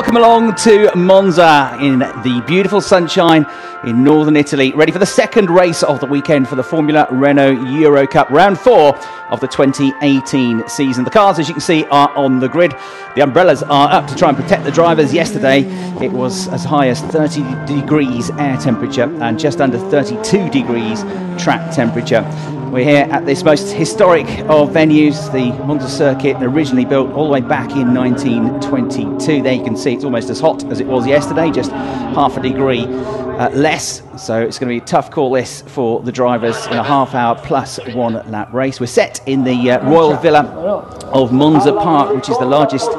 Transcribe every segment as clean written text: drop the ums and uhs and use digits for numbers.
Welcome along to Monza in the beautiful sunshine in northern Italy, ready for the second race of the weekend for the Formula Renault Euro Cup, round 4 of the 2018 season. The cars, as you can see, are on the grid. The umbrellas are up to try and protect the drivers. Yesterday it was as high as 30 degrees air temperature and just under 32 degrees track temperature. We're here at this most historic of venues, the Monza circuit, originally built all the way back in 1922. There you can see it's almost as hot as it was yesterday, just half a degree less. So it's going to be a tough call this for the drivers in a half-hour plus 1 lap race. We're set in the Royal Villa of Monza Park, which is the largest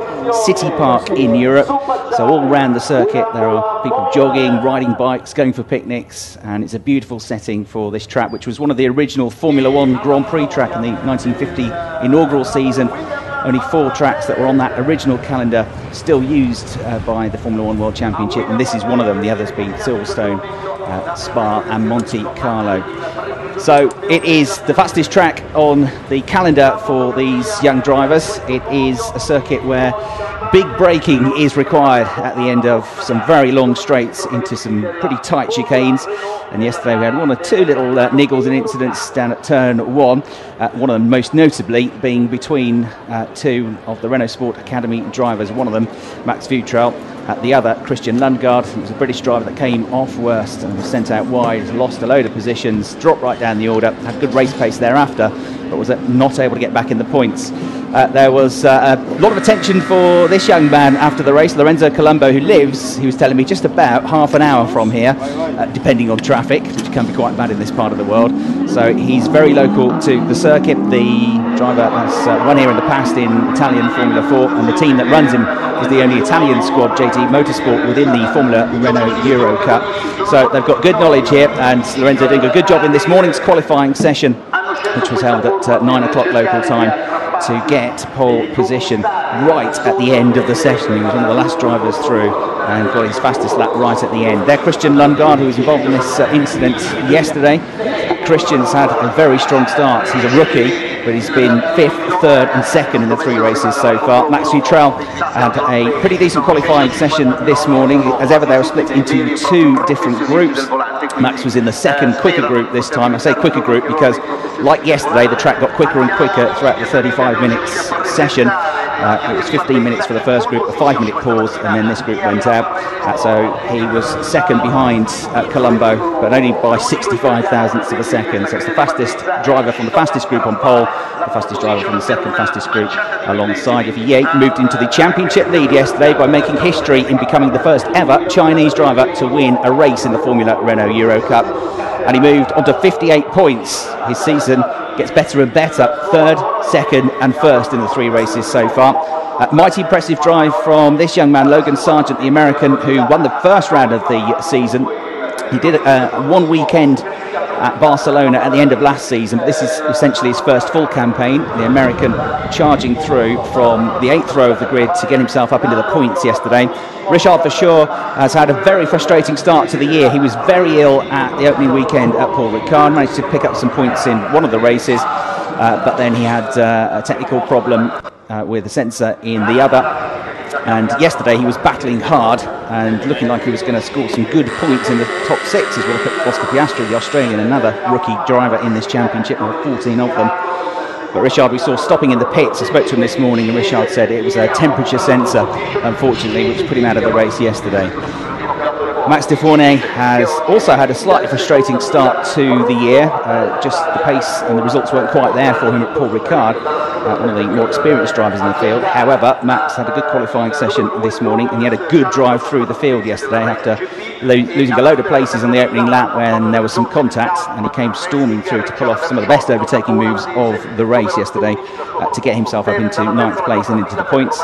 city park in Europe. So all around the circuit there are people jogging, riding bikes, going for picnics, and it's a beautiful setting for this track, which was one of the original Formula One Grand Prix track in the 1950 inaugural season. Only 4 tracks that were on that original calendar still used by the Formula One World Championship, and this is one of them, the others being Silverstone, Spa and Monte Carlo. So it is the fastest track on the calendar for these young drivers. It is a circuit where big braking is required at the end of some very long straights into some pretty tight chicanes. And yesterday we had 1 or 2 little niggles and incidents down at turn 1. One of them most notably being between 2 of the Renault Sport Academy drivers. One of them, Max Vutrell, the other, Christian Lundgaard. It was a British driver that came off worst and was sent out wide, lost a load of positions, dropped right down the order, had good race pace thereafter, but was not able to get back in the points. There was a lot of attention for this young man after the race, Lorenzo Colombo, who lives, he was telling me, just about half an hour from here, depending on traffic, which can be quite bad in this part of the world. So he's very local to the circuit. The driver has run here in the past in Italian Formula 4, and the team that runs him is the only Italian squad, JT Motorsport, within the Formula Renault Euro Cup. So they've got good knowledge here, and Lorenzo doing a good job in this morning's qualifying session, which was held at 9 o'clock local time, to get pole position right at the end of the session. He was one of the last drivers through and got his fastest lap right at the end. There, Christian Lundgaard, who was involved in this incident yesterday. Christian's had a very strong start. He's a rookie, but he's been 5th, 3rd and 2nd in the 3 races so far. Max Vutrell had a pretty decent qualifying session this morning. As ever, they were split into 2 different groups. Max was in the 2nd quicker group this time. I say quicker group because, like yesterday, the track got quicker and quicker throughout the 35 minutes session. It was 15 minutes for the first group, a 5-minute pause, and then this group went out. So he was 2nd behind Colombo, but only by 65 thousandths of a second. So it's the fastest driver from the fastest group on pole, the fastest driver from the 2nd fastest group alongside. Yates moved into the championship lead yesterday by making history in becoming the first ever Chinese driver to win a race in the Formula Renault Euro Cup. And he moved on to 58 points. His season gets better and better, 3rd, 2nd and 1st in the 3 races so far. Mighty impressive drive from this young man, Logan Sargent, the American, who won the first round of the season. He did 1 weekend at Barcelona at the end of last season, but this is essentially his first full campaign. The American charging through from the 8th row of the grid to get himself up into the points yesterday. Richard Verschoor has had a very frustrating start to the year. He was very ill at the opening weekend at Paul Ricard, managed to pick up some points in one of the races, but then he had a technical problem with the sensor in the other. And yesterday he was battling hard and looking like he was going to score some good points in the top 6 as we look at Oscar Piastri, the Australian, another rookie driver in this championship. There were 14 of them. But Richard, we saw stopping in the pits. I spoke to him this morning and Richard said it was a temperature sensor, unfortunately, which put him out of the race yesterday. Max de Fournet has also had a slightly frustrating start to the year. Just the pace and the results weren't quite there for him at Paul Ricard, one of the more experienced drivers in the field. However, Max had a good qualifying session this morning and he had a good drive through the field yesterday after losing a load of places on the opening lap when there was some contact, and he came storming through to pull off some of the best overtaking moves of the race yesterday to get himself up into 9th place and into the points.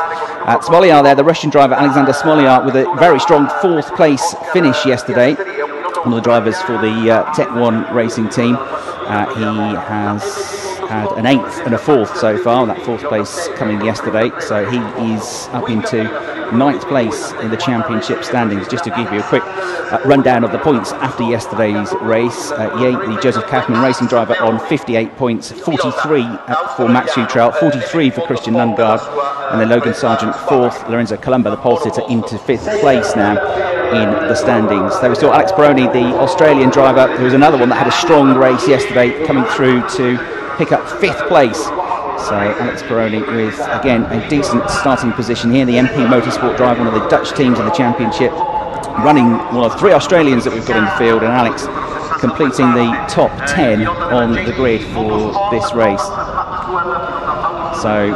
Smoliar there, the Russian driver Alexander Smoliar, with a very strong 4th place finish yesterday. One of the drivers for the Tech 1 racing team. He has had an 8th and a 4th so far, that 4th place coming yesterday, so he is up into 9th place in the championship standings. Just to give you a quick rundown of the points after yesterday's race, the Joseph Kaufman racing driver on 58 points, 43 for Max Futrell, 43 for Christian Lundgaard, and then Logan Sargent 4th, Lorenzo Colombo, the pole sitter, into 5th place now in the standings. There we saw Alex Peroni, the Australian driver, who was another one that had a strong race yesterday, coming through to pick up 5th place. So Alex Peroni with, again, a decent starting position here. The MP Motorsport driver, one of the Dutch teams in the championship, running one of 3 Australians that we've got in the field, and Alex completing the top 10 on the grid for this race. So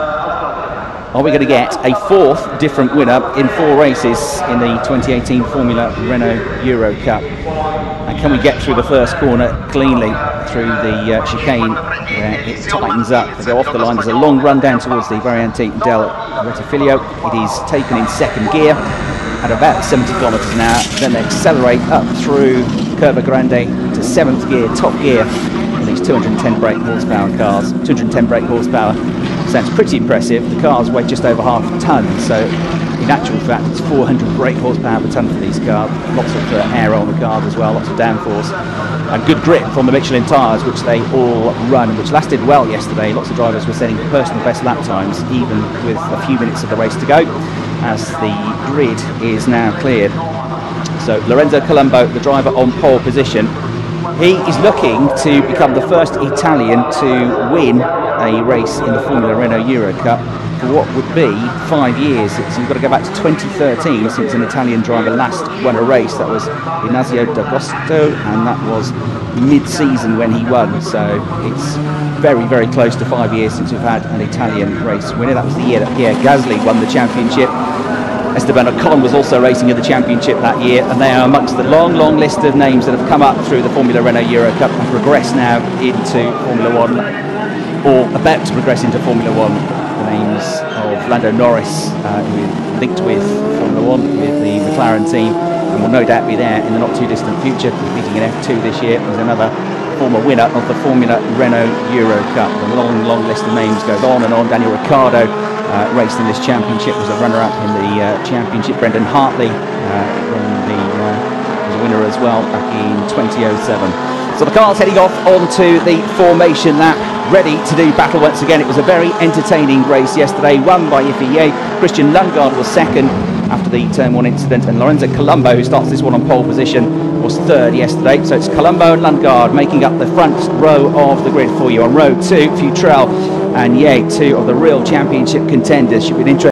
are we going to get a 4th different winner in 4 races in the 2018 Formula Renault Euro Cup? And can we get through the first corner cleanly through the chicane where it tightens up? They go off the line. There's a long run down towards the Variante del Rettifilo. It is taken in 2nd gear at about 70 kilometres an hour. Then they accelerate up through Curva Grande to 7th gear, top gear, in these 210 brake horsepower cars. 210 brake horsepower sounds pretty impressive. The cars weigh just over half a tonne, so in actual fact it's 400 brake horsepower per tonne for these cars. Lots of air on the cars as well, lots of downforce, and good grip from the Michelin tyres, which they all run, which lasted well yesterday. Lots of drivers were setting personal best lap times, even with a few minutes of the race to go, as the grid is now cleared. So Lorenzo Colombo, the driver, on pole position. He is looking to become the first Italian to win a race in the Formula Renault Euro Cup for what would be 5 years. So you've got to go back to 2013 since an Italian driver last won a race. That was Ignazio D'Agosto, and that was mid-season when he won. So it's very, very close to 5 years since we've had an Italian race winner. That was the year that Pierre Gasly won the championship. Esteban Ocon was also racing in the championship that year, and they are amongst the long, long list of names that have come up through the Formula Renault Euro Cup and progressed now into Formula One, or about to progress into Formula One. The names of Lando Norris, who is linked with Formula One, with the McLaren team, and will no doubt be there in the not too distant future, competing in F2 this year. There's another former winner of the Formula Renault Euro Cup. The long, long list of names goes on and on. Daniel Ricciardo raced in this championship, was a runner-up in the championship. Brendan Hartley was a winner as well back in 2007. So the car's heading off onto the formation lap, ready to do battle once again. It was a very entertaining race yesterday, won by Ifie. Christian Lundgaard was 2nd after the turn 1 incident, and Lorenzo Colombo, who starts this one on pole position, was 3rd yesterday. So it's Colombo and Lundgaard making up the front row of the grid for you. On row 2, Futrell and Ye, 2 of the real championship contenders. Should be an interesting